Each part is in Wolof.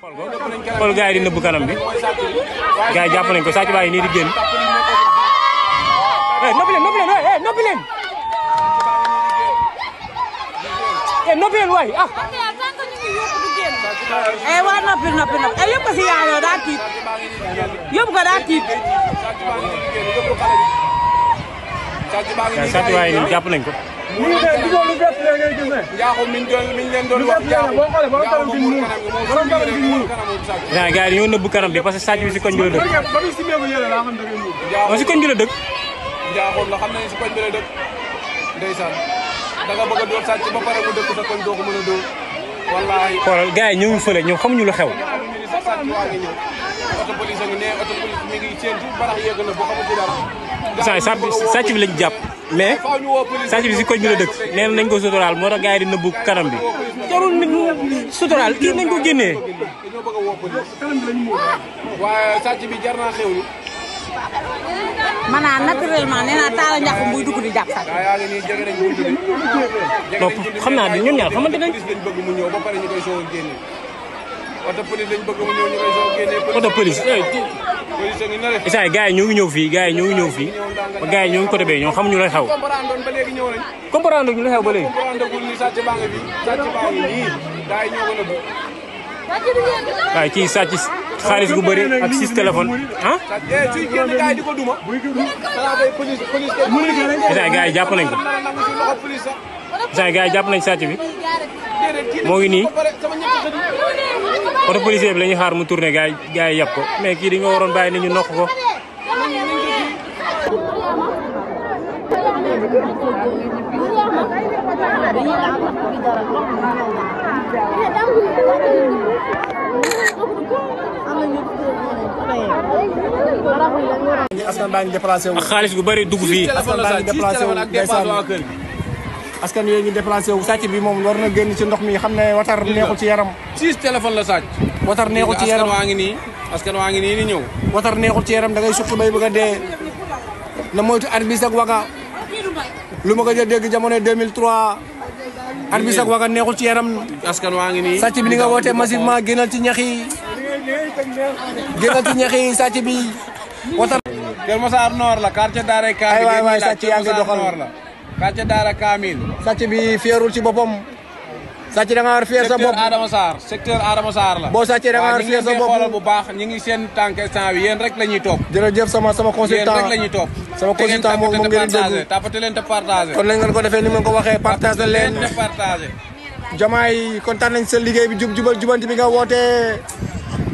xool gars yi di nëbb kanam bi gars yi jàpp nañ ko sàcc baa ngi nii di génn noppi leen noppi leen noppi leen noppi leen waay ah waa noppi yëpp ko si yaayoo daa tiit yëpp ko daa tiit sàcc baa ngi nii jàpp nañ ko gars yi dañoo nëbb kanam bi parce que sàcc bi si koñ bi la dëkk si koñ bi la dëkk njaaxoon la xam nañ si koñ bi la dëkk ndeysaan da nga bëgg a doon sàcc ba pare mu dëkk sa koñ doo ko mën a dóor wallaahi xoolal gars yi ñëwuñ fële ñoom xamuñu lu xew sàcc waa ngi ñëw oto police a ngi ne oto police mi ngi séentu barax yegg na boo xamu ci dara sàcc bi lañ jàpp mais sàcc bi si koñ bi la dëkk nee nañ ko sutural moo tax gars yi di nëbbu kanam bi jarul nit sutural kii nañ ko génnee dañoo bëgg a woo police waaye sàcc bi jar naa xewlu maanaam naturellement nee naa taala njàq muy dugg di jàpp sax. yaa ngi nii jege nañ buntu bi. donc xam naa ne ñun ñaar xamante nañ. police lañ bëgg mu ñëw ba pare ñu koy soog a génne. oto police lañ bëgg mu ñëw ñu koy soog a génne. oto police. police a ngi na le. isa yi gars yi ñoo ngi ñëw fii gars yi ñoo ngi ñëw fii ba gars yi ñoo ngi côté bee ñoom xamuñu lay xew. comprendre ba léegi ñëw nañ. comprendre ñu lay xew ba léegi. comprendre gul ni sàcc baa ngi fi sàcc baa ngi nii gars yi ñoo ko nëbbu. waaye kii sàcc xaalis gu bëri ak 6 téléphone ah. suy génn gars yi di ko duma. isa yi gars yi jàpp nañ ko. isa yi gars yi jàpp nañ sàcc bi moo ngi nii oto policier bi la ñuy xaar mu tourné gars yi yàpp ko mais kii di nga waroon bàyyi ni ñu nokk ko. askan baa ngi déplacé wu. ak xaalis gu bëri dugg fii. askan baa ngi déplacé wu askan yooyu ngi déplacé wu sàcc bi moom war na génn ci ndox mi xam ne watar neexul ci yaram. 6 téléphone la sàcc. watar neexul ci yaram askan waa ngi nii di ñëw. watar neexul ci yaram da ngay suqi bay bëgg a dee na moytu arbis ak waga lu ma ko dégg jamono 2003 arbis ak waga neexul ci yaram. askan waa ngi nii. sàcc bi ni nga wootee massivement génnal ci ñax yi génnal ci ñax yi sàcc bi watar. Kër Massar Nord la quartier Daara Kamil. ay waay sàcc yaa ngi doxal la quartier Daara Kamil. sàcc bi fiirul ci boppam. sàcc da nga war fier sa bopp secteur Adama Sarr la. boo sàccee da nga war fier sa bopp xoolal bu baax ñi ngi seen tànk instant bi yéen rek la ñuy topp. jërëjëf sama consultant yéen rek la ñuy topp. sama consultant moom ngeen déglu tapate leen te partagé. kon lañ ngeen ko defee ni ma ko waxee partagé leen te partagé. Diomaye kontaan nañ sa liggéey bi jubanti bi nga wootee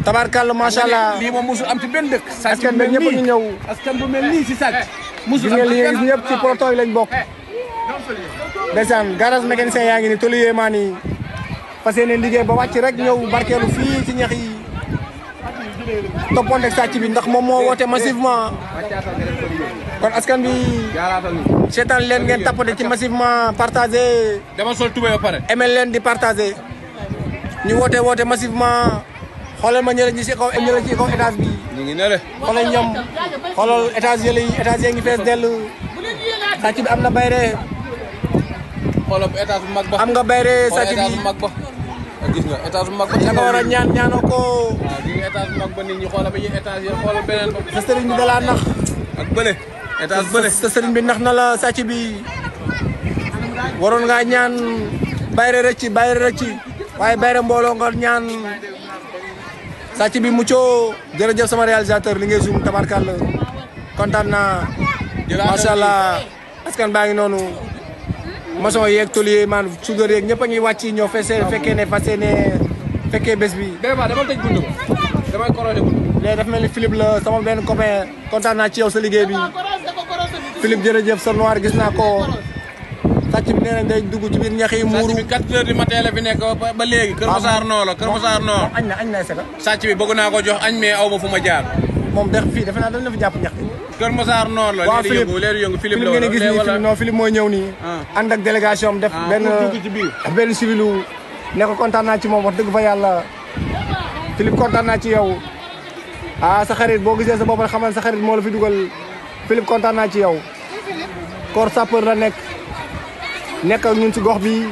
tabarkàlla macha allah. lii moom musul am ci benn dëkk. askan bi ñëpp a ngi ñëw. askan bu mel nii si sàcc. musul am ci benn ñëpp ci proto yi lañ bokk. ndeysaan garage mécanicien yaa ngi ni tolu yee maa nii parce que ne liggéey ba wàcc rek ñëw barkeelu fii ci ñax yi toppoon ak sàcc bi ndax moom moo woote massivement kon askan bi seetaan leen ngeen tapote ci massivement partagé. dama sol tubé ba pare. aimé leen di partagé ñu woote massivement xoolal ma ñële ñi ci kaw ñële ci kaw étage bi. ñu ngi ne le. xoolal ñoom xoolal étage yi étage yi ngi fees dell sàcc bi am na bayre. xoolal étage bu mag ba. am nga bayre sàcc bi étage bu mag ba. gis nga étage bu mag ba. da nga war a ñaanoo ko. waaw gis nga étage bu mag ba nit ñi xoolal ba yi étage yi xoolal beneen ba. sa sëriñ bi da laa nax. ak bële. étage bële sa sëriñ bi nax na la sàcc bi waroon ngaa ñaan bayre rëcc waaye bayre mbooloo nga ñaan sàcc bi muccoo. jërëjëf sama réalisateur li ngay zoom tabarkàlla kontaan naa macha allah askan baa ngi noonu maçon yeeg tôlier man soudeur yeeg ñëpp a ngi wàcc ñoo fekkee ne fas yéene fekkee bés bi. dama tëj buntu ba damay korosé buntu. léegi dafa mel ni Philippe la sama benn copain kontaan naa ci yow sa liggéey bi Philippe jërëjëf sa noir gis naa ko sàcc bi nee nañ day dugg ci biir ñax yi muuru. sàcc bi 4 heures du matin la fi nekk ba léegi. Kër Massar Nord la Kër Massar Nord. añ na est-ce que. sàcc bi bëgg naa ko jox añ mais aw ma fu ma jaar. moom de fii defe naa dañ la fi jàpp ñax bi. Kër Massar Nord la. waaw léegi yëngu Philippe la ngeen gis nii Philippe non Philippe mooy ñëw nii. ànd ak délégation am def benn civilu ne ko kontaan naa ci moom wax dëgg fa yàlla Philippe kontaan naa ci yow. ah sa xarit boo gisee sa bopp rek xamal sa xarit moo la fi dugal Philippe kontaan naa ci yow. corps sapeur la nekk ak ñun ci gox bi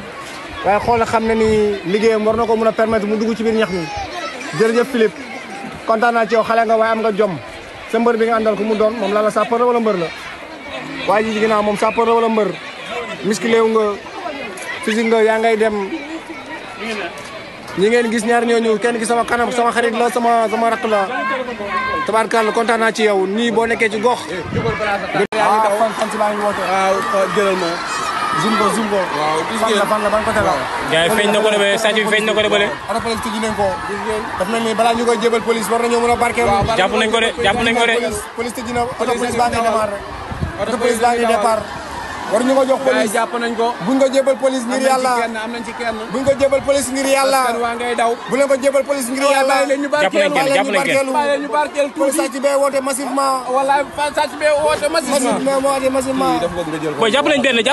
waaye xool xam ne ni liggéeyam war na ko mën a permettre mu dugg ci biir ñax mi jërëjëf Philippe kontaan naa ci yow xale nga waaye am nga jom sa mbër bi nga àndal ku mu doon moom la sapeur la wala mbër la waaye ji ginnaaw moom sapeur la wala mbër musculé wu nga physique nga yaa ngay dem ñi ngeen gis ñaar ñooñu kenn gi sama kanam sama xarit la sama rakk la tabaarkalla kontaan naa ci yow nii boo nekkee ci gox. fan si baa ngi woote. waaw jëlal ma. zoom ko. waaw gis ngeen fan la ban côté la. gars yi feeñ na ko de ba sàcc bi feeñ na ko de bële. ana police tëj nañ ko. gis ngeen daf mel ni balaa ñu koy jébal police war nañoo mën a barkeelu. jàpp nañ ko de police tëj na auto police baa ngi démarré rek. auto police baa ngi départ. war ñu ko jox police jàpp nañ ko. buñ ko jébal police ngir yàlla am nañ ci kenn. buñ ko jébal police ngir yàlla. waa ngay daw. bu leen ko jébal police ngir yàlla. jàpp nañ kenn bàyyi leen ñu barkeel tuuti. sàcc bee woote massivement. wallaay sàcc bee woote massivement. booy jàpp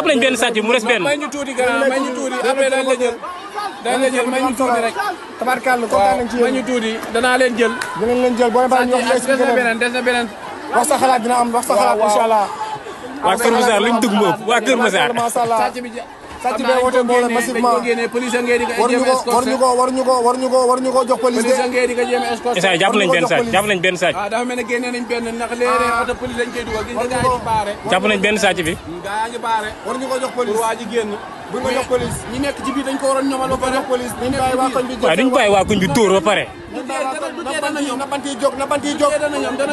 nañ benn sàcc mu res benn. may ñu tuuti grand may ñu tuuti après dañ la jël. dañ la jël may ñu tuuti rek. tabarkàlla kontaan nañ ci yéen may ñu tuuti danaa leen jël. dinañ leen jël boo leen bàyyi ñu wax des na beneen des na beneen. wax sa xalaat dina am wax sa xalaat incha allah. waa Kër Massar luñ dugg moom waa Kër Massar. sàcc bee woote mbooloo massivement waruñu ko jox police de. isa jàpp nañ benn sàcc dafa mel ne génne nañ benn ndax léeg-léeg oto police lañ koy dugal gis nga gaa yi baare. jàpp nañ benn sàcc bi. gaa yaa ngi baare. waruñu ko jox police pour waa ji génn. buñ ko jox police. ñi nekk ci biir dañ ko waroon ñomal ba pare. jox police duñ bàyyi waa koñ bi waaye duñ bàyyi waa koñ bi dóor ba pare. na bant yi jóg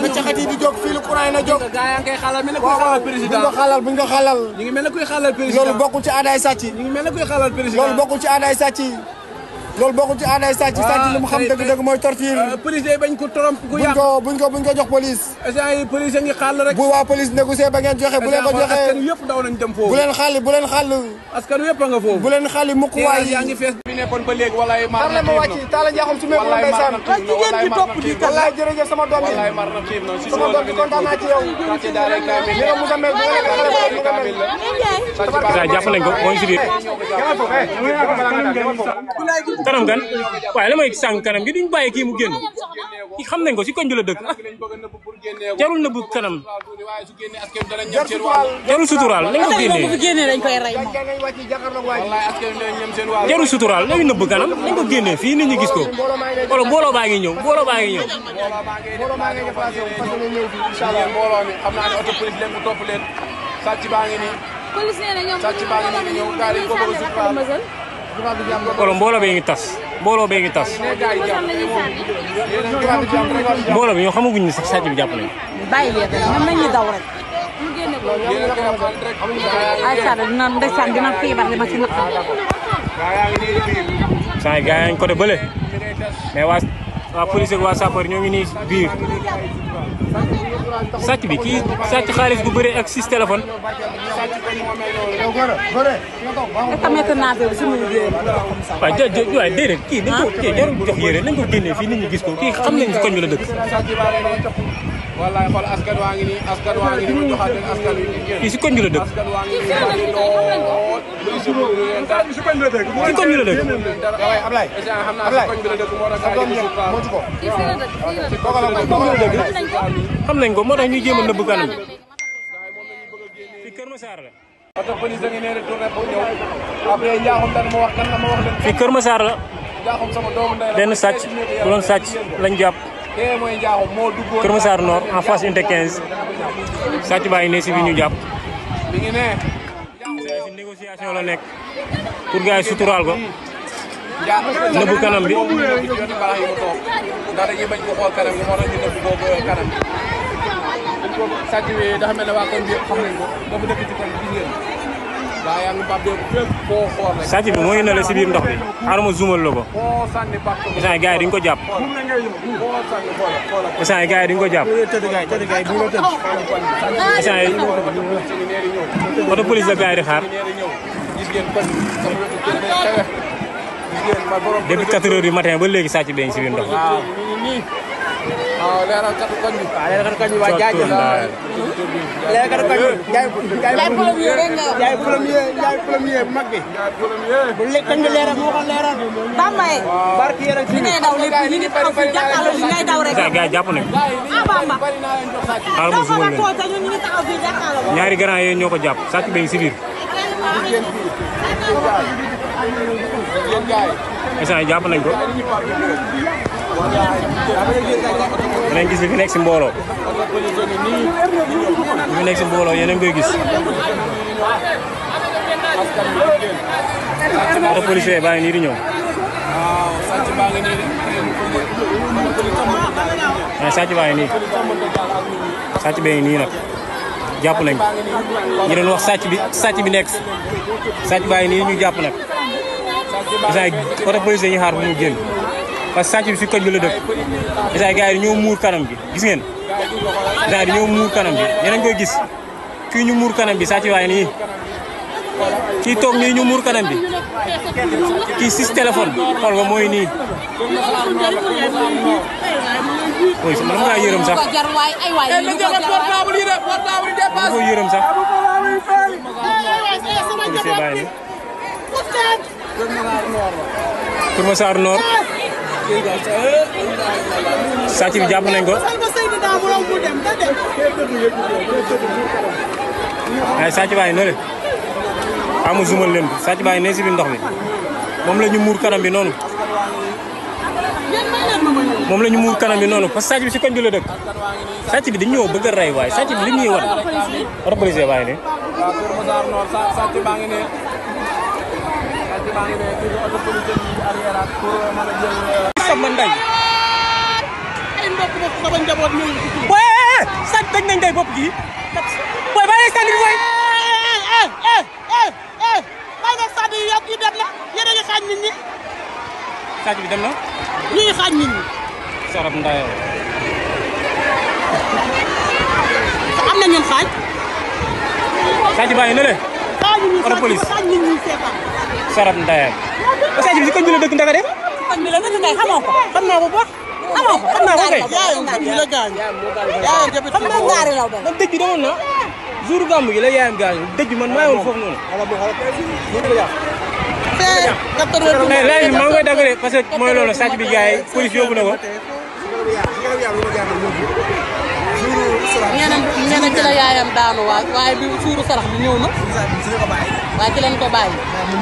na caxat yi di jóg fii lu courant yi na jóg. gaa yaa ngi koy xalal mel ne kuy xalal président. buñ ko xalal ñu ngi mel ne kuy xalal président. loolu bokkul ci aadaay sàcc. ñu ngi mel ne kuy xalal président. loolu bokkul ci aadaay sàcc. sàcc li mu xam dëgg-dëgg mooy torture. police day bañ ko trompe ku yàq. buñ ko jox police. agent yi police a ngi xàll rek. bu waa police négocier ba ngeen joxe bu leen ko joxe. askan wi yëpp daw nañ dem foofu. bu leen xàll. askan wi yëpp a nga foofu. bu leen xàll mukk waay. yaa ngi fees bi nekkoon ba léegi walaay mar na ma wàcc taala njaaxum su meeku ndeysaan. jigéen ji topp di kat. wallaay jërëjëf sama doom yi. walaay mar na xiif na si sama doom bi kontaan naa ci yow. li nga musa mel bu nga nekk xale bu nga mel. isa jàpp nañ ko moo ngi si biir. kanam gan waaye la may sàng kanam gi duñ bàyyi kii mu génn kii xam nañ ko si koñ bi la dëkk jarul nëbb kanam jarul suturaal nañ ko génnee dañ koy rey moom. jarul suturaal nañu nëbb kanam nañ ko génnee fii nit ñi gis ko wala mbooloo baa ngi ñëw mbooloo mi xam naa ne auto police leen mu topp leen sàcc baa ngi nii sàcc baa ngi nii ñëw gaari ko bëgg suturaal wala mbooloo bee ngi tas mbooloo bi ñoo xamaguñ ni sax sàcc bi jàpp nañ bàyyi leen ñoom nañu daw rek. ay saa dina ndeysaan dina feebar li ma ci naqar. saa yi gars yaa ngi côté bële mais waa police ak waa sapeur ñoo ngi nii biir sàcc bi kii sàcc xaalis bu bëri ak 6 téléphone. waaye déedéet kii dañ ko jarul jox yére nañ ko génnee fii nit ñi gis ko kii xam nañ koñ bi la dëkk. wallaay xool askan waa ngi nii ma joxaat leen askan wi. kii si koñ bi la dëkk. askan waa ngi nii lool. si koñ bi la dëkk. Ablaye xam naa si koñ bi la dëkk moo tax xam nañ ko moo tax ñuy jéem a nëbb kanam fii Kër Massar la. oto police da ngi nee tourné pour ñëw après Ndiakhou dana ma wax kan la ma wax leen. fii Kër Massar la. Ndiakhou sama doomu ndey la. benn sàcc bu doon sàcc lañ jàpp. mooy Ndiakhou moo duggoon. Kër Massar Nord en face unité 15 sàcc baa ngi ne si bi ñu jàpp. mi ngi ne. si négociation la nekk pour gars yi suturaal ko. nëbbu kanam bi. ndax dañuy bañ ko xool kanam gi moo tax ñu nëbbu ko kanam bi. sàcc bi dafa mel ne waa koñ bi xam nañ ko dafa dëkk ci koñ bi gis ngeen. gaa yaa ngi bàbbee fépp foo xool rek. sàcc bi moo ngi ne la si biir ndox bi xaaral ma zoomal la ko. foo sànni bàq ko. instant gars yi duñ ko jàpp. foo sànni xoolal. instant gars yi duñ ko jàpp. instant yi oto police la gars yi di xaar. gis ngeen koñ depuis 4 heures du matin ba léegi sàcc bee ngi si biir ndox. waaw leeral katu koñ bi. waaw leeral katu koñ bi waa jaajëf. leeral katu koñ bi jaay premier bu mag bi. bu koñ bi leeral moo ko leeral. Bambaye. barki yéen ak fi ngay daw lépp ñu ngi taxaw fi jàkkaarloo li ngay daw rek. gars yi jàpp nañ ko. Bamba. xaaral ma sumal leen. ñaari grand yooyu ñoo ko jàpp sàcc bee ngi si biir. instant yi jàpp nañ ko. danañ gis li fi nekk si mbooloo li fi nekk si mbooloo yéen a ngi koy gis oto policier baa ngi nii di ñëw sàcc baa ngi nii sàcc bee ngi nii nag jàpp nañ ñi doon wax sàcc bi nekk sàcc baa ngi nii ñu jàpp nag isaay oto policier ñu xaar fu mu génn parce que sàcc bi si koñ bi la dëkk isaay gars yi ñoo muur kanam bi gis ngeen isaay ñoo muur kanam bi yéen a ngi koy gis kii ñu muur kanam bi sàcc baa ngi nii kii toog nii ñu muur kanam bi kii si téléphone xool nga mooy nii ooy man nga yërëm sax man ko yërëm sax policier bàyyi ni Kër Massar Nord sàcc bi jàpp nañ ko ay sàcc bàyyi noonu amu zumal leen ko sàcc bàyyi ne si biir ndox mi moom la ñu muur kanam bi noonu moom la ñu muur kanam bi noonu parce que sàcc bi si koñ bi la dëkk sàcc bi dañu ñëw bëgg a rey waaye sàcc bi li ñuy wan oto policier bàyyi ne sàcc baa ngi ne oto policier yi arrière pour mën a jël sama ndey ay mbokk sama njaboot ñëw boy sàcc dañ nañ day bopp gi boy bàyyi sànni bi boy bàyyi nga sànni yow kii dem na yéen a ngi xaañ nit ñi sàcc bi dem na ñu ngi xaañ nit ñi sarab ndayo am na ñun xaaj sàcc baa ngi ne le oto police xaañ nit ñi seetaan sarab ndayam sàcc bi si koñ bi la dëkk ndaka de koñ bi la dëkk ngay xamoo ko xam naa ko bu baax xamoo ko xam naa ko kay yaayam bi la gaañ yaayam jabi xam nga ngaari law man dëj bi demoon na jour gàmmu gi la yaayam gaañu dëj bi man maa woon foofu noonu léegi maa ngi koy dagg de parce que mooy loolu sàcc bi gars yi police yóbbu na ko nee na ci la yaayam daanu waaye bi suuru sarax bi ñëw na waaye ci lañ ko bàyyi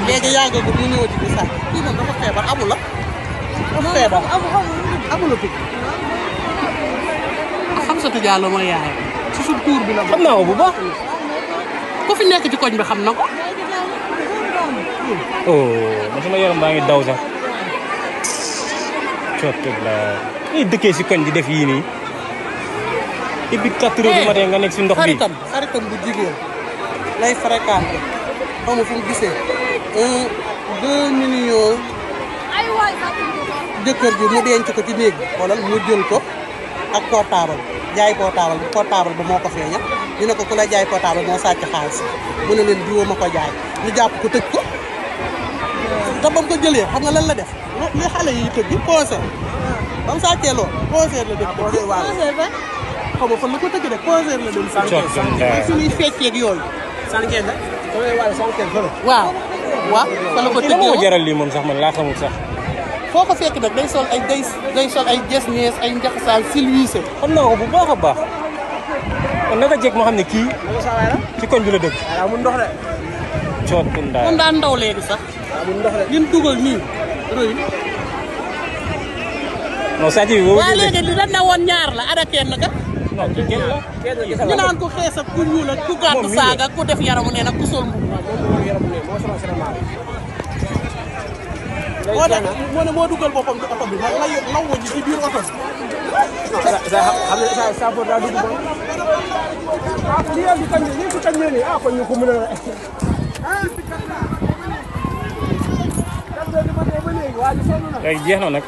léegi yàggagul mu ñëwati bi sax kii moom dafa feebar amul la dafa feebar amul la tugg xam sa Diallo mooy yaayam ci suñ tuur bi la xam naa ko bu baax ku fi nekk ci koñ bi xam na ko oh man sama yaram baa ngi daw sax cotug la ñuy dëkkee si koñ di def yii nii et puis 4 heures du matin nga nekk si ndox bi xaritam bu jigéen lay fréquenté xaw ma fu mu gisee 2 millions jëkkër ji mu denc ko ci néeg bi xoolal mu jël ko ak portable jaay portable ba moo ko feeñal ñu ne ko ku la jaay portable moo sàcc xaalis mu ne leen diwoo ma ko jaay ñu jàpp ko tëj ko te ba mu ko jëlee xam nga lan la def li xale yi tëj bi concert ba mu sàccee lool concert la def concert waaw xaw ma fan la ko tëj de concert la dem suñuy fecceeg yooyu waaw fa la ko tëj moo jaral lii moom sax man laa xamul sax foo ko fekk nag day sol ay jes ñees ay njaxasaan silwiise xam naa ko bu baax a baax kon naka jekk moo xam ne kii ci koñ bi la dëkk mu ndox de cootu ndaay moom daan ndaw léegi sax liñ dugal nii rëy non sàcc bi boobu waaye léegi li dañ ne woon ñaar la ada kenn ka non kii kenn la ñu naan ku xees ak ku ñuul ak ku gàtt saaga ku def yaramu neen ak ku sol mbubb moo ne moo dugal boppam ci oto bi nag la wëññi ci biir oto bi xam ne sa pour daa dugg moom lii yàlla di kañ nii su kañ nii ah kon ñu ko mën a léegi jeex na nag